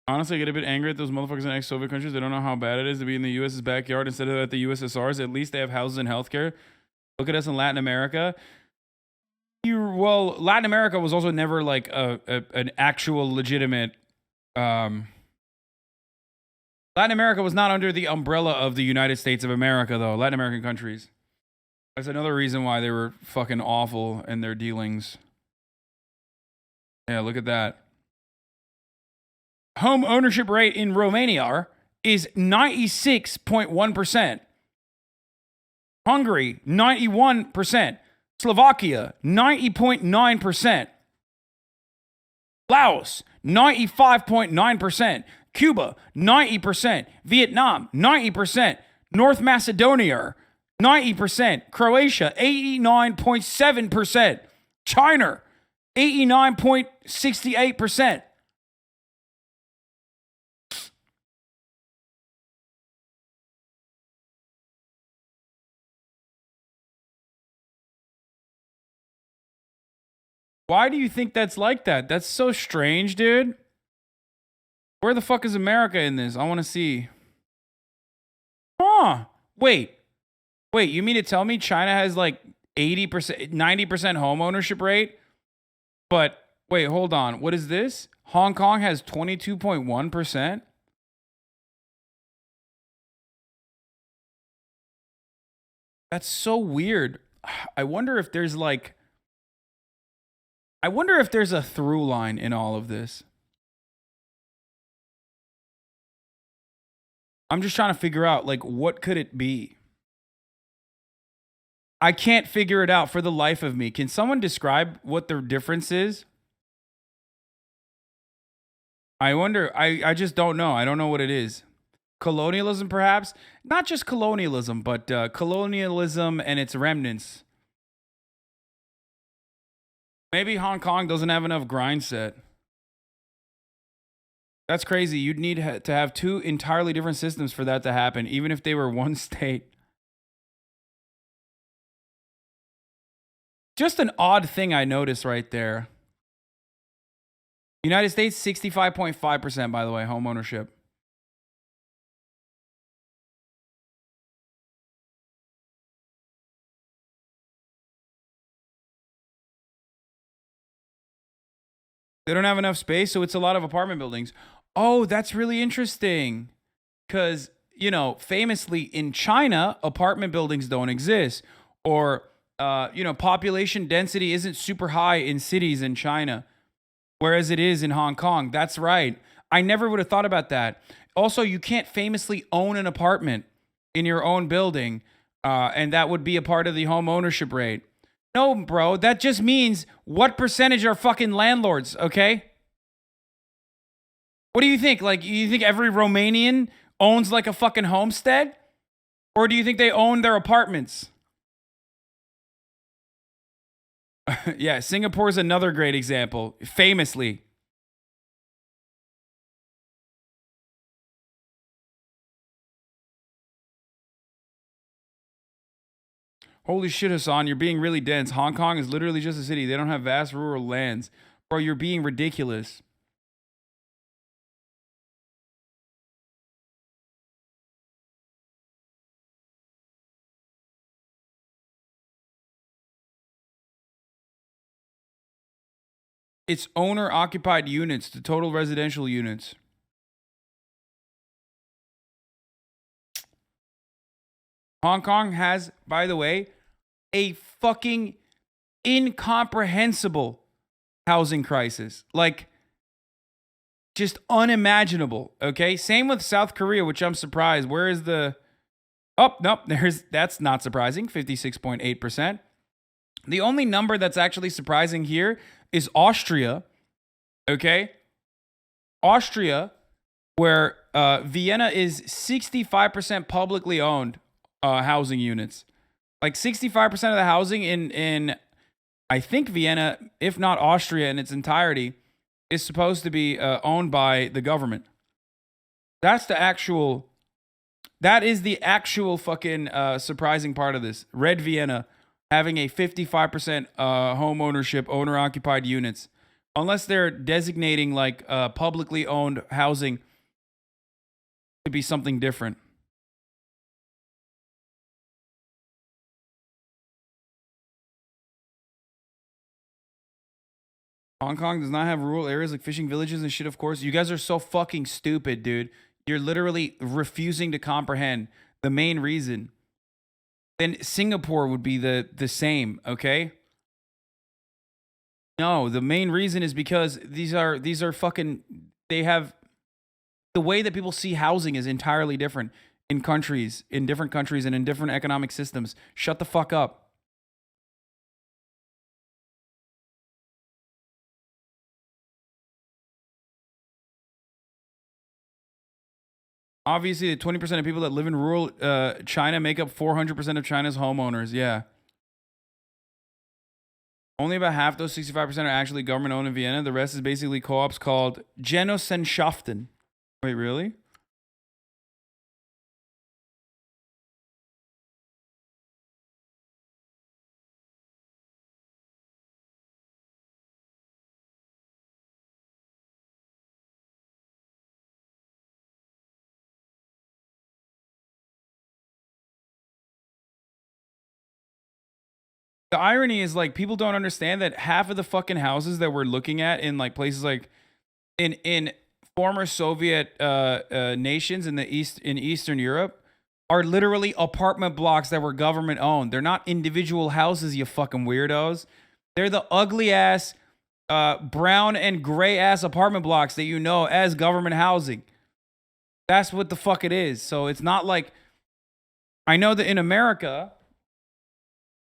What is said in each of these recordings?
Honestly, I get a bit angry at those motherfuckers in ex-Soviet countries. They don't know how bad it is to be in the U.S.'s backyard instead of at the USSR's. At least they have houses and healthcare. Look at us in Latin America. Well, Latin America was also never like an actual legitimate. Latin America was not under the umbrella of the United States of America, though. Latin American countries. That's another reason why they were fucking awful in their dealings. Yeah, look at that. Home ownership rate in Romania is 96.1%. Hungary, 91%. Slovakia, 90.9%. Laos, 95.9%. Cuba, 90%. Vietnam, 90%. North Macedonia, 90%. Croatia, 89.7%. China, 89.68%. Why do you think that's like that? That's so strange, dude. Where the fuck is America in this? I want to see. Huh. Wait, you mean to tell me China has like 80%, 90% home ownership rate? But wait, hold on. What is this? Hong Kong has 22.1%? That's so weird. I wonder if there's like a through line in all of this. I'm just trying to figure out, like, what could it be? I can't figure it out for the life of me. Can someone describe what the difference is? I wonder. I just don't know. I don't know what it is. Colonialism, perhaps? Not just colonialism, but colonialism and its remnants. Maybe Hong Kong doesn't have enough grind set. That's crazy. You'd need to have two entirely different systems for that to happen, even if they were one state. Just an odd thing I noticed right there. United States, 65.5%, by the way, home ownership. They don't have enough space, so it's a lot of apartment buildings. Oh, that's really interesting. Because, you know, famously in China, apartment buildings don't exist. Or, population density isn't super high in cities in China, whereas it is in Hong Kong. That's right. I never would have thought about that. Also, you can't famously own an apartment in your own building, and that would be a part of the home ownership rate. No, bro, that just means what percentage are fucking landlords, okay? What do you think? Like, you think every Romanian owns like a fucking homestead? Or do you think they own their apartments? Yeah, Singapore's another great example, famously. Holy shit, Hasan, you're being really dense. Hong Kong is literally just a city. They don't have vast rural lands. Bro, you're being ridiculous. It's owner-occupied units, the total residential units. Hong Kong has, by the way, a fucking incomprehensible housing crisis. Like, just unimaginable, okay? Same with South Korea, which I'm surprised. Where is the... Oh, nope, that's not surprising, 56.8%. The only number that's actually surprising here is Austria, okay? Austria, where Vienna is 65% publicly owned housing units. Like 65% of the housing in I think Vienna, if not Austria in its entirety, is supposed to be owned by the government. That is the actual fucking surprising part of this. Red Vienna having a 55% home ownership, owner-occupied units. Unless they're designating like publicly owned housing to be something different. Hong Kong does not have rural areas like fishing villages and shit, of course. You guys are so fucking stupid, dude. You're literally refusing to comprehend the main reason. Then Singapore would be the same, okay? No, the main reason is because these are fucking, they have, the way that people see housing is entirely different in countries, in different countries and in different economic systems. Shut the fuck up. Obviously, the 20% of people that live in rural China make up 400% of China's homeowners. Yeah. Only about half those 65% are actually government-owned in Vienna. The rest is basically co-ops called Genossenschaften. Wait, really? The irony is, like, people don't understand that half of the fucking houses that we're looking at in like places like in former Soviet nations in the Eastern Europe are literally apartment blocks that were government owned. They're not individual houses, you fucking weirdos. They're the ugly ass brown and gray ass apartment blocks that you know as government housing. That's what the fuck it is. So it's not like, I know that in America,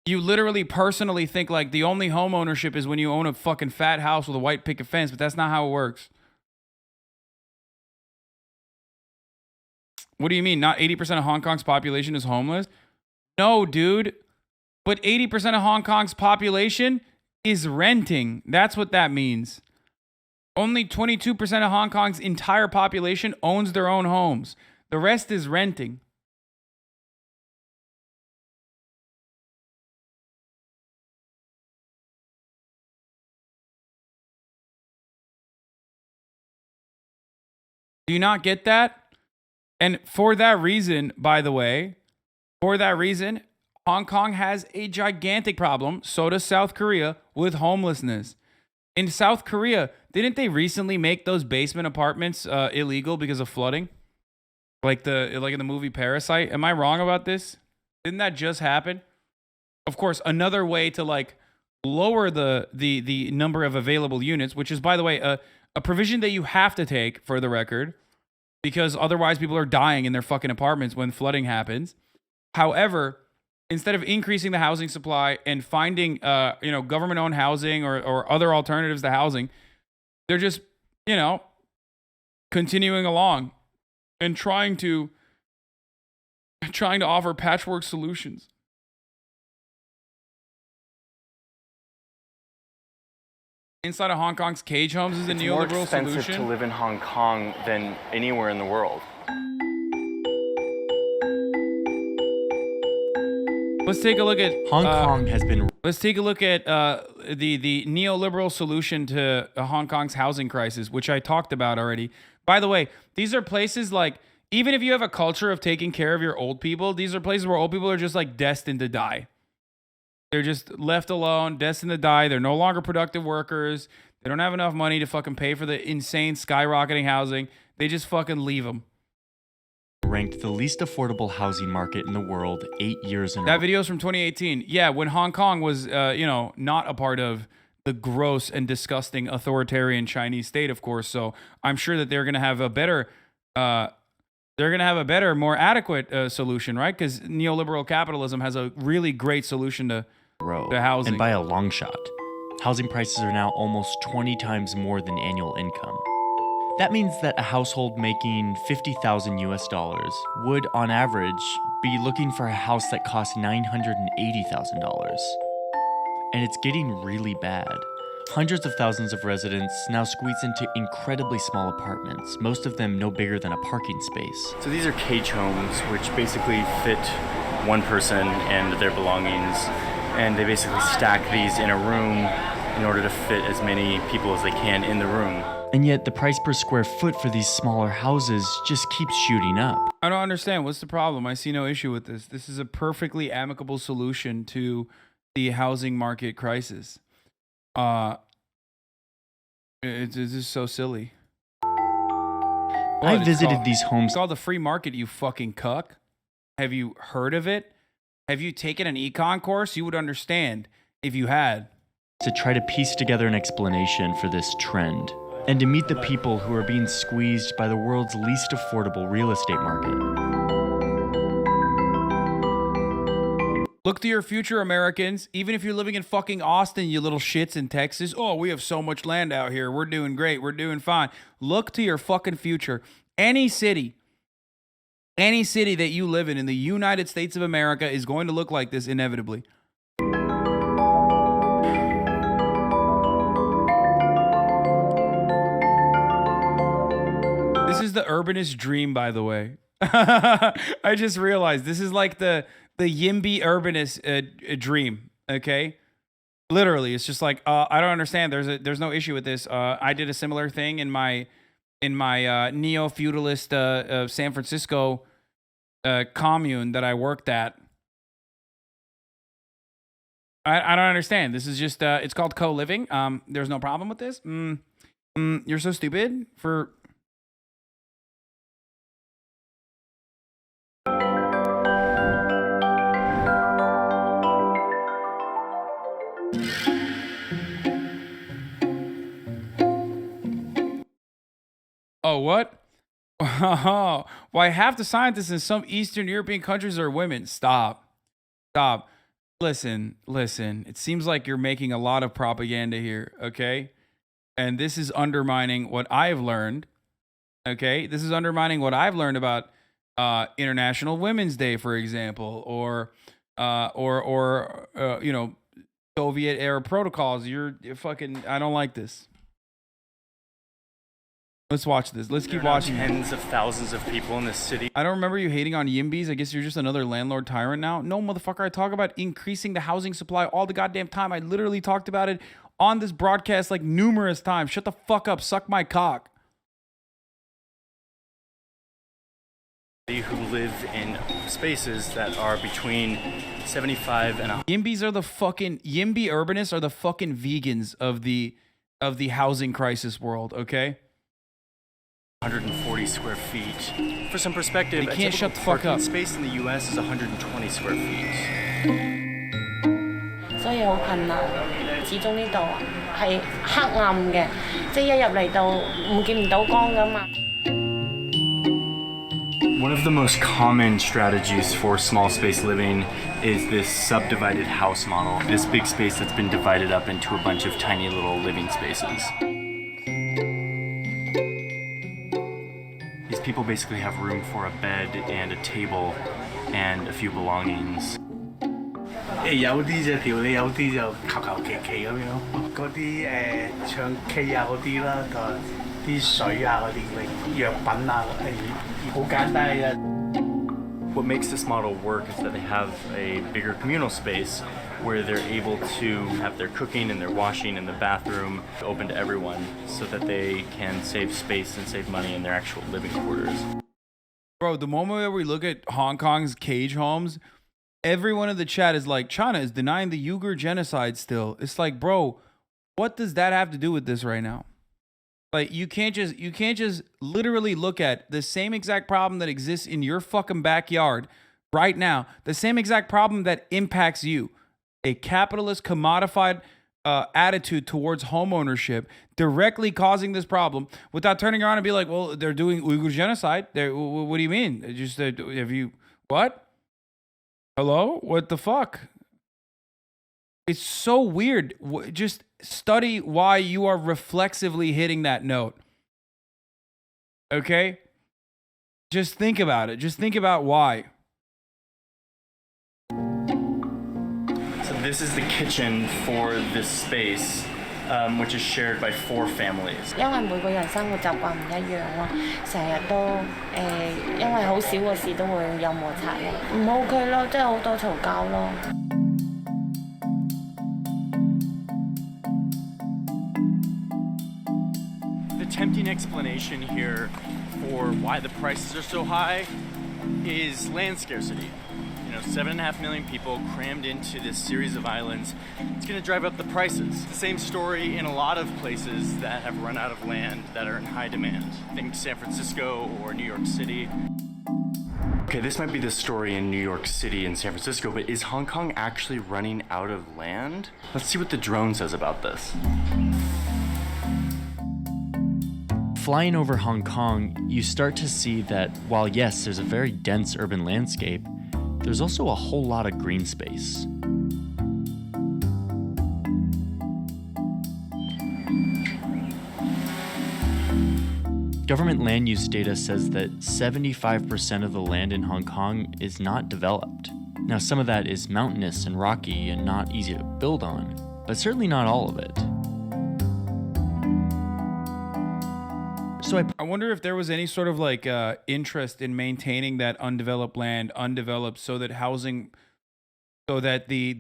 you literally personally think like the only home ownership is when you own a fucking fat house with a white picket fence, but that's not how it works. What do you mean? Not 80% of Hong Kong's population is homeless? No, dude. But 80% of Hong Kong's population is renting. That's what that means. Only 22% of Hong Kong's entire population owns their own homes. The rest is renting. Do you not get that? And for that reason, by the way, for that reason, Hong Kong has a gigantic problem, so does South Korea, with homelessness. In South Korea, didn't they recently make those basement apartments illegal because of flooding? Like in the movie Parasite? Am I wrong about this? Didn't that just happen? Of course, another way to like lower the number of available units, which is, by the way, a provision that you have to take, for the record, because otherwise people are dying in their fucking apartments when flooding happens. However, instead of increasing the housing supply and finding government-owned housing or other alternatives to housing, they're just, continuing along and trying to offer patchwork solutions. Inside of Hong Kong's cage homes is the neoliberal solution. It's more expensive to live in Hong Kong than anywhere in the world. Let's take a look at Hong Kong has been. Let's take a look at the neoliberal solution to Hong Kong's housing crisis, which I talked about already. By the way, these are places like, even if you have a culture of taking care of your old people, these are places where old people are just like destined to die. They're just left alone, destined to die. They're no longer productive workers. They don't have enough money to fucking pay for the insane skyrocketing housing. They just fucking leave them. Ranked the least affordable housing market in the world 8 years in a row. That video is from 2018. Yeah, when Hong Kong was, not a part of the gross and disgusting authoritarian Chinese state, of course. So I'm sure that they're going to have a better, more adequate solution, right? Because neoliberal capitalism has a really great solution to housing. And by a long shot. Housing prices are now almost 20 times more than annual income. That means that a household making $50,000 US would, on average, be looking for a house that costs $980,000. And it's getting really bad. Hundreds of thousands of residents now squeeze into incredibly small apartments, most of them no bigger than a parking space. So these are cage homes, which basically fit one person and their belongings. And they basically stack these in a room in order to fit as many people as they can in the room. And yet the price per square foot for these smaller houses just keeps shooting up. I don't understand. What's the problem? I see no issue with this. This is a perfectly amicable solution to the housing market crisis. It's just so silly. I visited these homes. It's called the free market, you fucking cuck. Have you heard of it? Have you taken an econ course? You would understand if you had. To try to piece together an explanation for this trend, and to meet the people who are being squeezed by the world's least affordable real estate market. Look to your future, Americans. Even if you're living in fucking Austin, you little shits in Texas. Oh, we have so much land out here. We're doing great. We're doing fine. Look to your fucking future. Any city that you live in the United States of America is going to look like this inevitably. This is the urbanist dream, by the way. I just realized this is like the YIMBY urbanist dream, okay? Literally, it's just like I don't understand. There's no issue with this. I did a similar thing in my neo-feudalist San Francisco commune that I worked at. I don't understand. This is just it's called co-living. There's no problem with this. You're so stupid for. Oh, what? Why half the scientists in some Eastern European countries are women? Stop. Listen. It seems like you're making a lot of propaganda here, okay? And this is undermining what I've learned, okay? This is undermining what I've learned about International Women's Day, for example, or you know, Soviet era protocols. You're fucking. I don't like this. Let's watch this. Let's keep watching. Tens of thousands of people in this city. I don't remember you hating on Yimbys. I guess you're just another landlord tyrant now. No, motherfucker. I talk about increasing the housing supply all the goddamn time. I literally talked about it on this broadcast like numerous times. Shut the fuck up. Suck my cock. Who live in spaces that are between 75 and Yimbys are the fucking Yimby urbanists are the fucking vegans of the housing crisis world, okay? 140 square feet. For some perspective, they can't shut the fuck up. Space in the US is 120 square feet. 所以好困難，始終呢度係黑暗嘅，即係一入嚟到見唔到光㗎嘛。One of the most common strategies for small space living is this subdivided house model. This big space that's been divided up into a bunch of tiny little living spaces. These people basically have room for a bed and a table and a few belongings. 有啲就條理，有啲就求求其其咁樣。嗰啲唱 K 啊嗰啲啦，同埋啲水啊嗰啲藥品啊，好簡單嘅啫。What makes this model work is that they have a bigger communal space where they're able to have their cooking and their washing in the bathroom open to everyone so that they can save space and save money in their actual living quarters. Bro, the moment that we look at Hong Kong's cage homes, everyone in the chat is like, China is denying the Uyghur genocide still. It's like, bro, what does that have to do with this right now? Like, you can't just literally look at the same exact problem that exists in your fucking backyard right now, the same exact problem that impacts you, a capitalist commodified attitude towards home ownership directly causing this problem, without turning around and be like, well, they're doing Uyghur genocide. What do you mean? Just have you what? Hello? What the fuck? It's so weird. Just study why you are reflexively hitting that note. Okay? Just think about it. Just think about why. So this is the kitchen for this space, which is shared by 4 families. 因為每個人生活習慣唔一樣咯，成日都因為好少個事都會有摩擦咯，唔 OK 咯，即係好多嘈交咯。explanation here for why the prices are so high is land scarcity. 7.5 million people crammed into this series of islands. It's going to drive up the prices. It's the same story in a lot of places that have run out of land that are in high demand. Think San Francisco or New York City. Okay, this might be the story in New York City and San Francisco, but is Hong Kong actually running out of land? Let's see what the drone says about this. Flying over Hong Kong, you start to see that while yes, there's a very dense urban landscape, there's also a whole lot of green space. Government land use data says that 75% of the land in Hong Kong is not developed. Now, some of that is mountainous and rocky and not easy to build on, but certainly not all of it. So I wonder if there was any sort of like interest in maintaining that undeveloped land undeveloped so that housing, so that the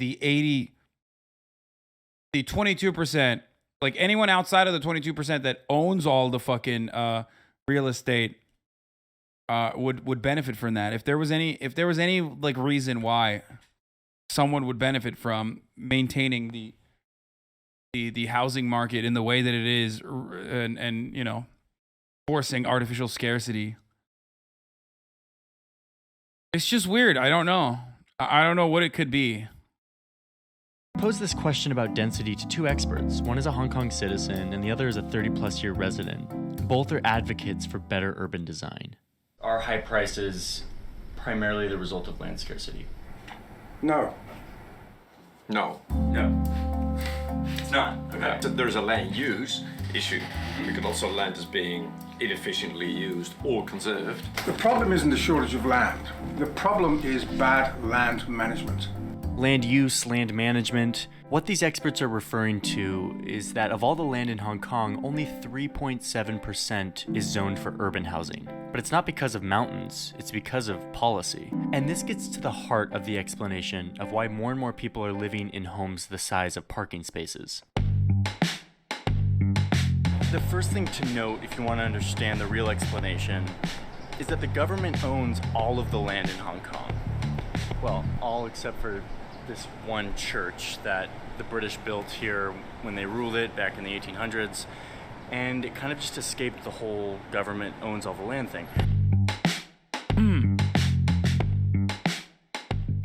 22%, like anyone outside of the 22% that owns all the fucking real estate would benefit from that. If there was any like reason why someone would benefit from maintaining the housing market in the way that it is, and forcing artificial scarcity. It's just weird. I don't know. I don't know what it could be. I posed this question about density to two experts. One is a Hong Kong citizen and the other is a 30-plus year resident. Both are advocates for better urban design. Are high prices primarily the result of land scarcity? No. No. It's not. Okay. So there's a land use issue. We could also land as being inefficiently used or conserved. The problem isn't the shortage of land. The problem is bad land management. Land use, land management. What these experts are referring to is that of all the land in Hong Kong, only 3.7% is zoned for urban housing. But it's not because of mountains, it's because of policy. And this gets to the heart of the explanation of why more and more people are living in homes the size of parking spaces. The first thing to note, if you want to understand the real explanation, is that the government owns all of the land in Hong Kong. Well, all except for this one church that the British built here when they ruled it back in the 1800s, and it kind of just escaped the whole government owns all the land thing.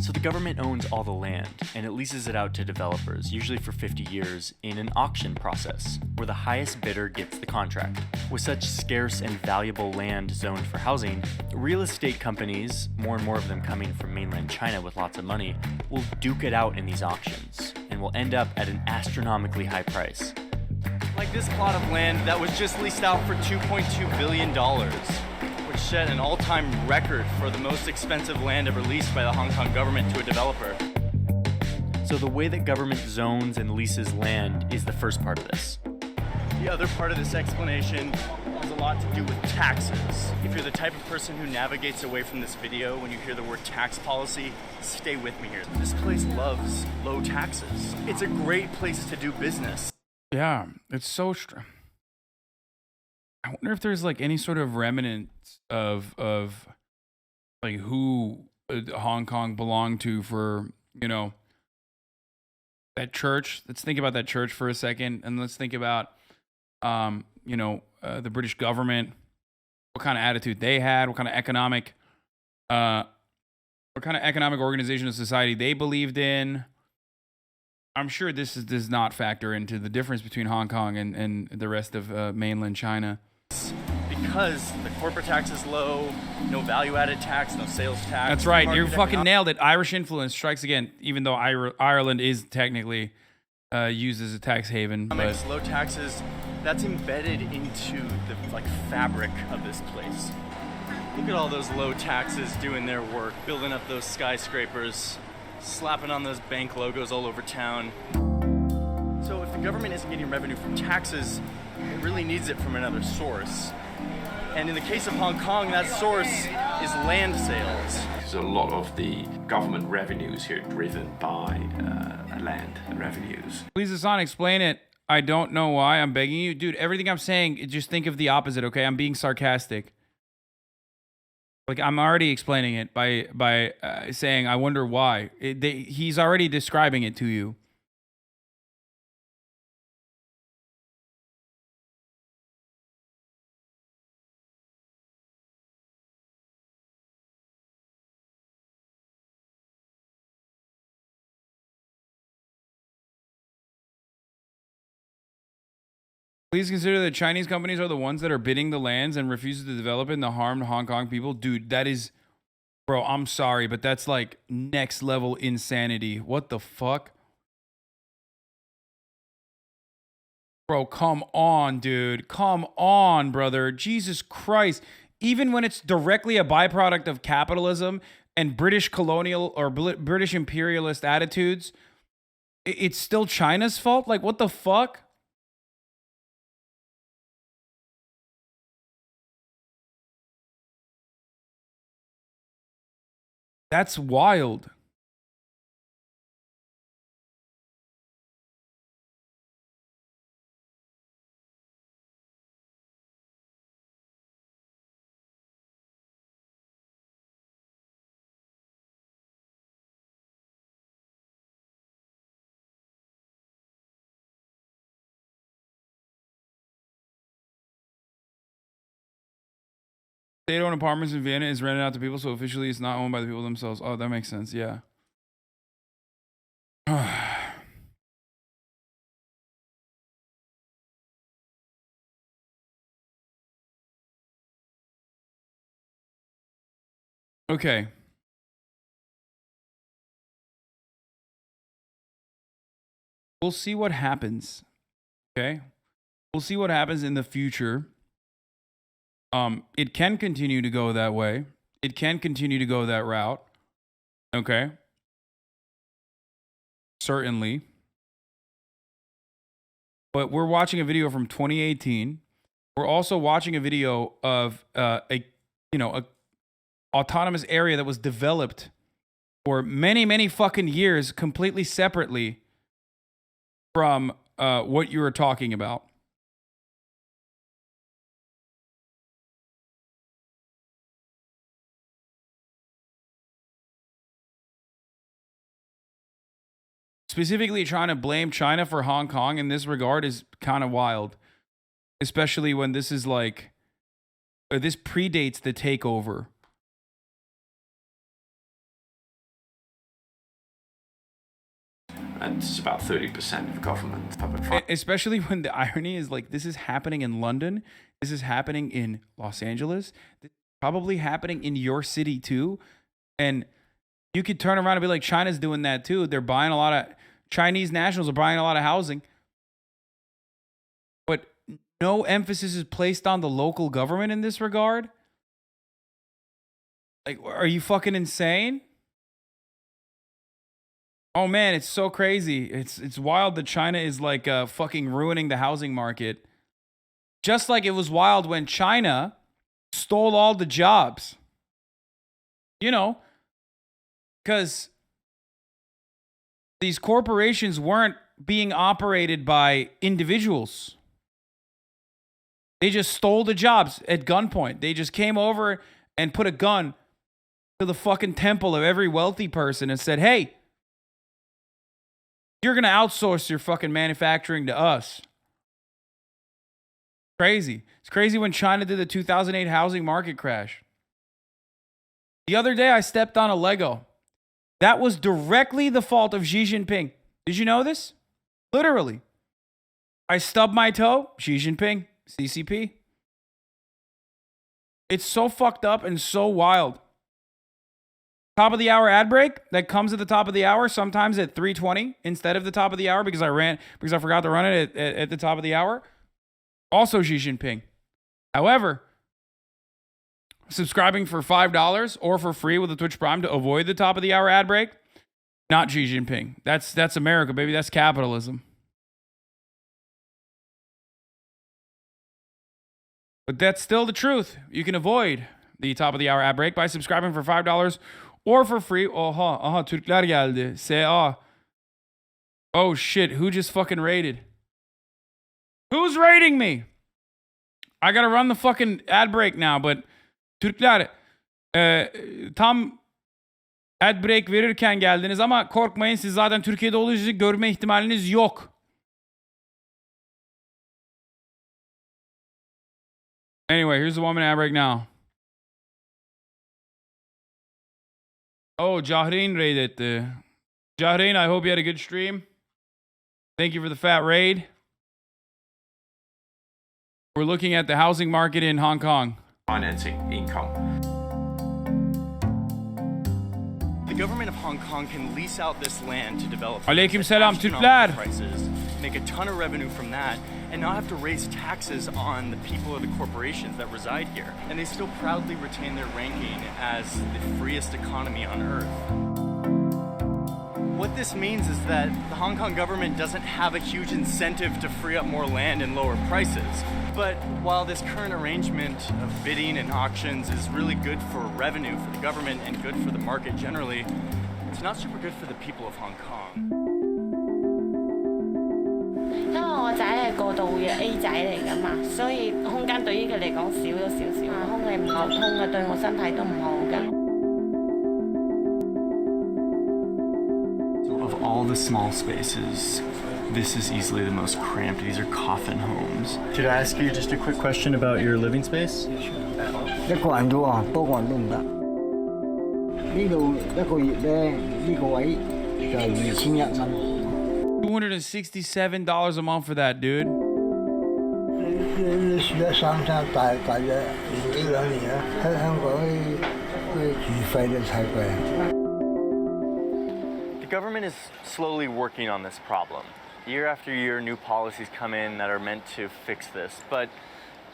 So the government owns all the land, and it leases it out to developers, usually for 50 years, in an auction process, where the highest bidder gets the contract. With such scarce and valuable land zoned for housing, real estate companies, more and more of them coming from mainland China with lots of money, will duke it out in these auctions, and will end up at an astronomically high price. Like this plot of land that was just leased out for $2.2 billion. Which set an all-time record for the most expensive land ever leased by the Hong Kong government to a developer. So the way that government zones and leases land is the first part of this. The other part of this explanation has a lot to do with taxes. If you're the type of person who navigates away from this video when you hear the word tax policy, stay with me here. This place loves low taxes. It's a great place to do business. Yeah, it's so I wonder if there's like any sort of remnants of like who Hong Kong belonged to for, that church. Let's think about that church for a second, and let's think about the British government, what kind of attitude they had, what kind of economic organization of society they believed in. I'm sure this does not factor into the difference between Hong Kong and the rest of mainland China. Because the corporate tax is low, no value-added tax, no sales tax. That's right. You fucking nailed it. Irish influence strikes again, even though Ireland is technically used as a tax haven. But low taxes, that's embedded into the fabric of this place. Look at all those low taxes doing their work, building up those skyscrapers, slapping on those bank logos all over town. So if the government isn't getting revenue from taxes, it really needs it from another source. And in the case of Hong Kong, that source is land sales. So a lot of the government revenues here driven by land revenues. Please, Hasan, explain it I don't know why. I'm begging you. Dude, everything I'm saying, just think of the opposite, okay? I'm being sarcastic. Like, I'm already explaining it by saying, I wonder why. He's already describing it to you. Please consider that Chinese companies are the ones that are bidding the lands and refuses to develop it and to harm Hong Kong people. Dude, that is... Bro, I'm sorry, but that's like next level insanity. What the fuck? Bro, come on, dude. Come on, brother. Jesus Christ. Even when it's directly a byproduct of capitalism and British colonial or British imperialist attitudes, it's still China's fault? Like, what the fuck? That's wild. State-owned apartments in Vienna is rented out to people, so officially it's not owned by the people themselves. Oh, that makes sense. Yeah. Okay. We'll see what happens. Okay. We'll see what happens in the future. It can continue to go that way. It can continue to go that route. Okay. Certainly. But we're watching a video from 2018. We're also watching a video of a autonomous area that was developed for many, many fucking years completely separately from what you were talking about. Specifically trying to blame China for Hong Kong in this regard is kind of wild. Especially when this is like, this predates the takeover. And it's about 30% of government public. Especially when the irony is like, this is happening in London. This is happening in Los Angeles. This is probably happening in your city too. And you could turn around and be like, China's doing that too. They're buying a lot of, Chinese nationals are buying a lot of housing. But no emphasis is placed on the local government in this regard. Like, are you fucking insane? Oh man, it's so crazy. It's wild that China is like fucking ruining the housing market. Just like it was wild when China stole all the jobs. You know, because these corporations weren't being operated by individuals. They just stole the jobs at gunpoint. They just came over and put a gun to the fucking temple of every wealthy person and said, hey, you're going to outsource your fucking manufacturing to us. Crazy. It's crazy when China did the 2008 housing market crash. The other day, I stepped on a Lego. That was directly the fault of Xi Jinping. Did you know this? Literally. I stubbed my toe. Xi Jinping. CCP. It's so fucked up and so wild. Top of the hour ad break that comes at the top of the hour, sometimes at 3:20 instead of the top of the hour because I forgot to run it at the top of the hour. Also Xi Jinping. However, subscribing for $5 or for free with a Twitch Prime to avoid the top of the hour ad break, not Xi Jinping. That's America, baby. That's capitalism. But that's still the truth. You can avoid the top of the hour ad break by subscribing for $5 or for free. Türkler geldi. SA. Oh shit, who just fucking raided? Who's raiding me? I gotta run the fucking ad break now, but Türkler tam ad break verirken geldiniz ama korkmayın, siz zaten Türkiye'de olduğunuzu görme ihtimaliniz yok. Anyway, here's the 1 minute ad break now. Oh, Jahrein raid etti. Jahrein, I hope you had a good stream. Thank you for the fat raid. We're looking at the housing market in Hong Kong. Financing income. The government of Hong Kong can lease out this land to develop Aleykümselam Türkler. astronomical prices, make a ton of revenue from that, and not have to raise taxes on the people or the corporations that reside here. And they still proudly retain their ranking as the freest economy on earth. What this means is that the Hong Kong government doesn't have a huge incentive to free up more land and lower prices. But while this current arrangement of bidding and auctions is really good for revenue for the government and good for the market generally, it's not super good for the people of Hong Kong. 因為我仔係過度嘅 A 仔嚟㗎嘛，所以空間對於佢嚟講少咗少少，空氣唔流通嘅，對我身體都唔好㗎。Of all the small spaces, this is easily the most cramped. These are coffin homes. Could I ask you just a quick question about your living space? 一個人啫喎，多個人都唔得。呢度一個月咧，呢個位就係2100蚊。$267 a month for that, dude. 你住得三餐大約年幾兩年啦，喺香港啲住費都太貴。The government is slowly working on this problem. Year after year, new policies come in that are meant to fix this, but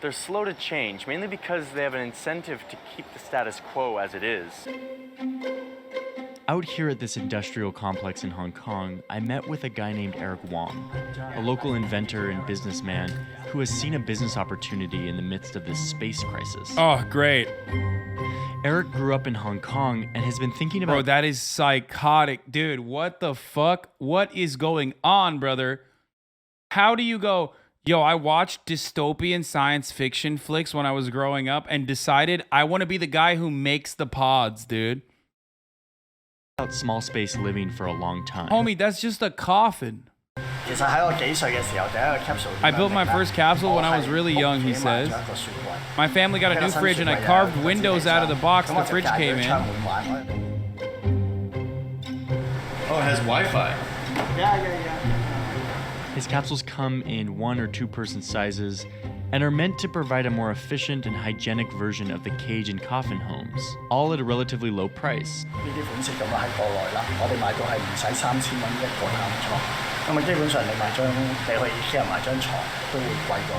they're slow to change, mainly because they have an incentive to keep the status quo as it is. Out here at this industrial complex in Hong Kong, I met with a guy named Eric Wong, a local inventor and businessman who has seen a business opportunity in the midst of this space crisis. Oh, great. Eric grew up in Hong Kong and has been thinking about... Bro, that is psychotic. Dude, what the fuck? What is going on, brother? How do you go, yo, I watched dystopian science fiction flicks when I was growing up and decided I want to be the guy who makes the pods, dude. About small space living for a long time. Homie, that's just a coffin. 其實喺我幾歲嘅時候，第一個 capsule I built my first capsule when I was really young, he says. My family got a new fridge and I carved windows out of the box the fridge came in. Oh, it has Wi-Fi. His capsules come in 1 or 2 person sizes and are meant to provide a more efficient and hygienic version of the cage and coffin homes, all at a relatively low price. 呢啲款式咁喺國內啦，我哋買到係唔使3000蚊一個探倉，咁啊基本上你買張你去 IKEA 買張床都會貴過。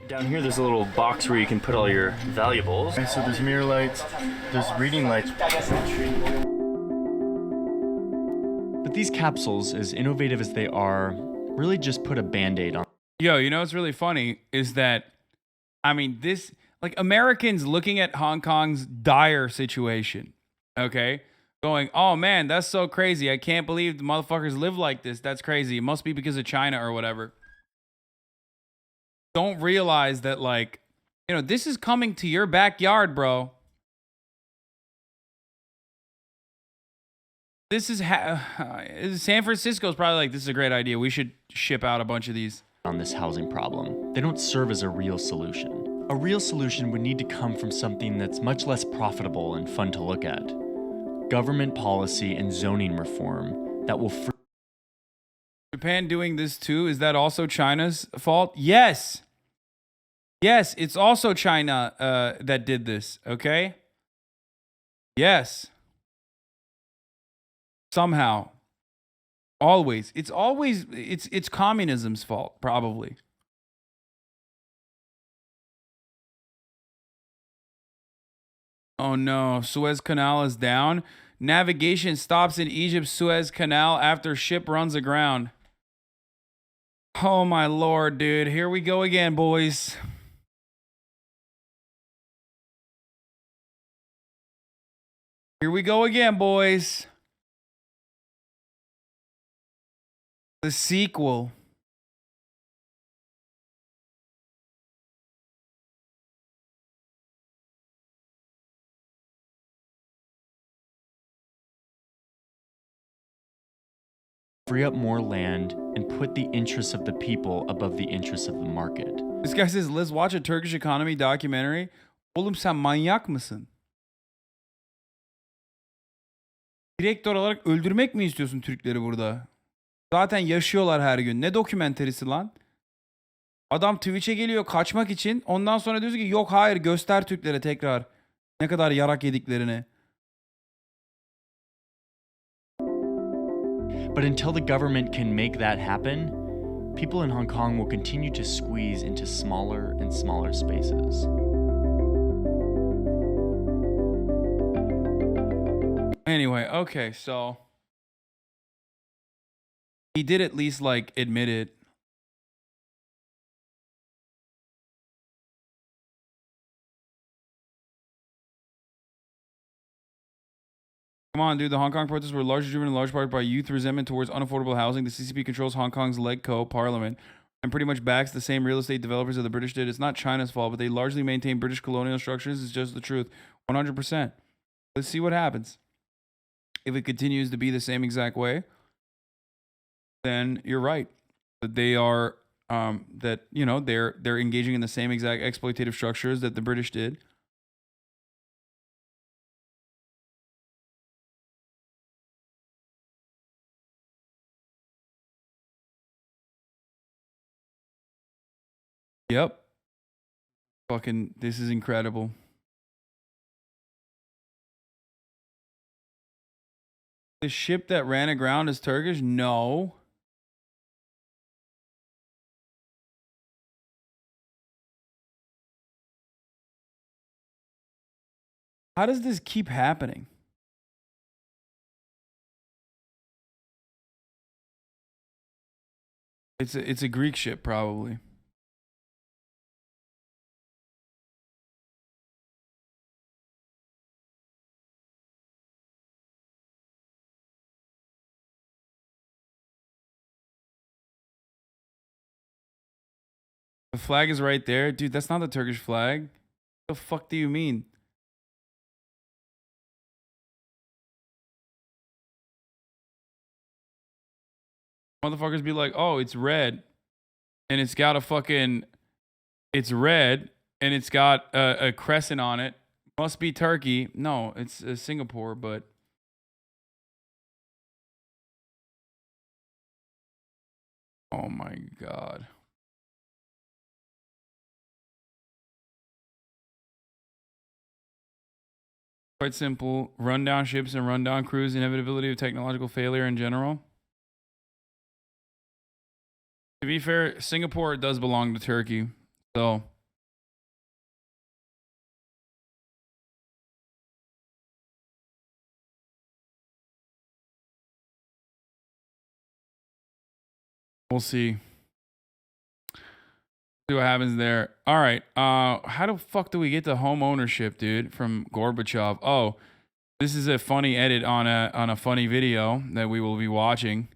Down here, there's a little box where you can put all your valuables. Okay, so there's mirror lights, there's reading lights. But these capsules, as innovative as they are, really just put a Band-Aid on. Yo, you know what's really funny is that, I mean, this, like, Americans looking at Hong Kong's dire situation, okay? Going, oh man, that's so crazy. I can't believe the motherfuckers live like this. That's crazy. It must be because of China or whatever. Don't realize that, like, you know, this is coming to your backyard, bro. This is San Francisco's probably like, this is a great idea. We should ship out a bunch of these. On this housing problem. They don't serve as a real solution. A real solution would need to come from something that's much less profitable and fun to look at. Government policy and zoning reform that will free Japan doing this too? Is that also China's fault? Yes. Yes, it's also China that did this, okay? Yes. Somehow. Always. It's communism's fault, probably. Oh no, Suez Canal is down. Navigation stops in Egypt's Suez Canal after ship runs aground. Oh my lord, dude. Here we go again, boys. Here we go again, boys. The sequel. Free up more land and put the interests of the people above the interests of the market. This guy says, let's watch a Turkish economy documentary. Oğlum sen manyak mısın? Direkt olarak öldürmek mi istiyorsun Türkleri burada? Zaten yaşıyorlar her gün. Ne dokümenterisi lan? Adam Twitch'e geliyor kaçmak için. Ondan sonra diyorsun ki yok hayır göster Türklere tekrar. Ne kadar yarak yediklerini. But until the government can make that happen, people in Hong Kong will continue to squeeze into smaller and smaller spaces. Anyway, okay, so he did at least like admit it. Come on, dude. The Hong Kong protests were largely driven in large part by youth resentment towards unaffordable housing. The CCP controls Hong Kong's LegCo parliament and pretty much backs the same real estate developers that the British did. It's not China's fault, but they largely maintain British colonial structures. It's just the truth. 100%. Let's see what happens. If it continues to be the same exact way, then you're right. That they are, that, you know, they're engaging in the same exact exploitative structures that the British did. Yep. Fucking, this is incredible. The ship that ran aground is Turkish? No. How does this keep happening? It's a Greek ship, probably. The flag is right there. Dude, that's not the Turkish flag. What the fuck do you mean? Motherfuckers be like, oh, it's red. And it's got a fucking... It's red. And it's got a crescent on it. Must be Turkey. No, it's Singapore, but... Oh my God. Quite simple. Rundown ships and rundown crews, inevitability of technological failure in general. To be fair, Singapore does belong to Turkey. So... we'll see. See what happens there. All right. How the fuck do we get to home ownership, dude? From Gorbachev. Oh, this is a funny edit on a funny video that we will be watching.